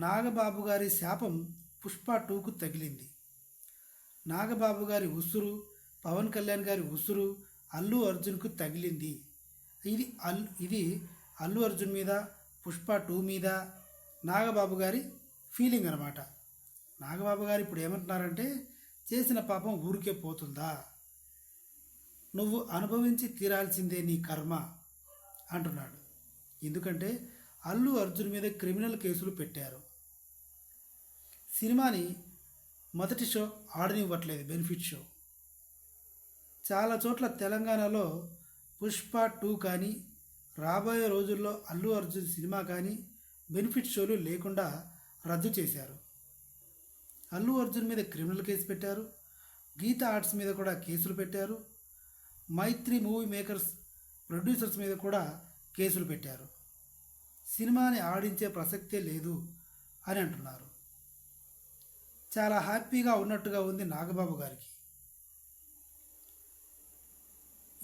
నాగబాబు గారి శాపం పుష్ప 2కు తగిలింది. నాగబాబు గారి ఉసురు, పవన్ కళ్యాణ్ గారి ఉసురు అల్లు అర్జున్కు తగిలింది. ఇది అల్లు అర్జున్ మీద, పుష్ప 2 మీద నాగబాబు గారి ఫీలింగ్ అనమాట. నాగబాబు గారు ఇప్పుడు ఏమంటున్నారంటే, చేసిన పాపం ఊరికే పోతుందా, నువ్వు అనుభవించి తీరాల్సిందే నీ కర్మ అంటున్నాడు. ఎందుకంటే అల్లు అర్జున్ మీద క్రిమినల్ కేసులు పెట్టారు. సినిమాని మొదటి షో ఆడనివ్వట్లేదు, బెనిఫిట్ షో. చాలా చోట్ల తెలంగాణలో పుష్ప 2 కానీ రాబోయే రోజుల్లో అల్లు అర్జున్ సినిమా కానీ బెనిఫిట్ షోలు లేకుండా రద్దు చేశారు. అల్లు అర్జున్ మీద క్రిమినల్ కేసు పెట్టారు. గీతా ఆర్ట్స్ మీద కూడా కేసులు పెట్టారు. మైత్రి మూవీ మేకర్స్ ప్రొడ్యూసర్స్ మీద కూడా కేసులు పెట్టారు. సినిమాని ఆడించే ప్రసక్తే లేదు అని అంటున్నారు. చాలా హ్యాపీగా ఉన్నట్టుగా ఉంది నాగబాబు గారికి.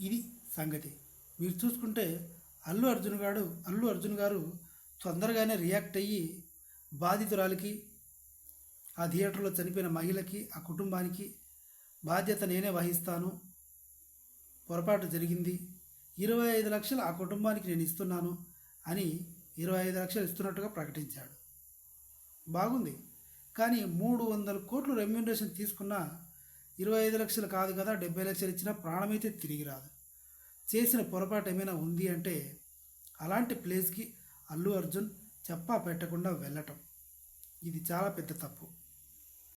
ఇది సంగతి. మీరు చూసుకుంటే అల్లు అర్జున్ గారు తొందరగానే రియాక్ట్ అయ్యి బాధితురాలికి, ఆ థియేటర్లో చనిపోయిన మహిళకి, ఆ కుటుంబానికి బాధ్యత నేనే వహిస్తాను, పొరపాటు జరిగింది, 25 లక్షలు ఆ కుటుంబానికి నేను ఇస్తున్నాను అని 25 లక్షలు ఇస్తున్నట్టుగా ప్రకటించాడు. బాగుంది. కానీ 300 కోట్లు రెమ్యూనరేషన్ తీసుకున్న 25 లక్షలు కాదు కదా, 70 లక్షలు ఇచ్చినా ప్రాణమైతే తిరిగి రాదు. చేసిన పొరపాటు ఏమైనా ఉంది అంటే అలాంటి ప్లేస్కి అల్లు అర్జున్ చెప్పా పెట్టకుండా వెళ్ళటం, ఇది చాలా పెద్ద తప్పు.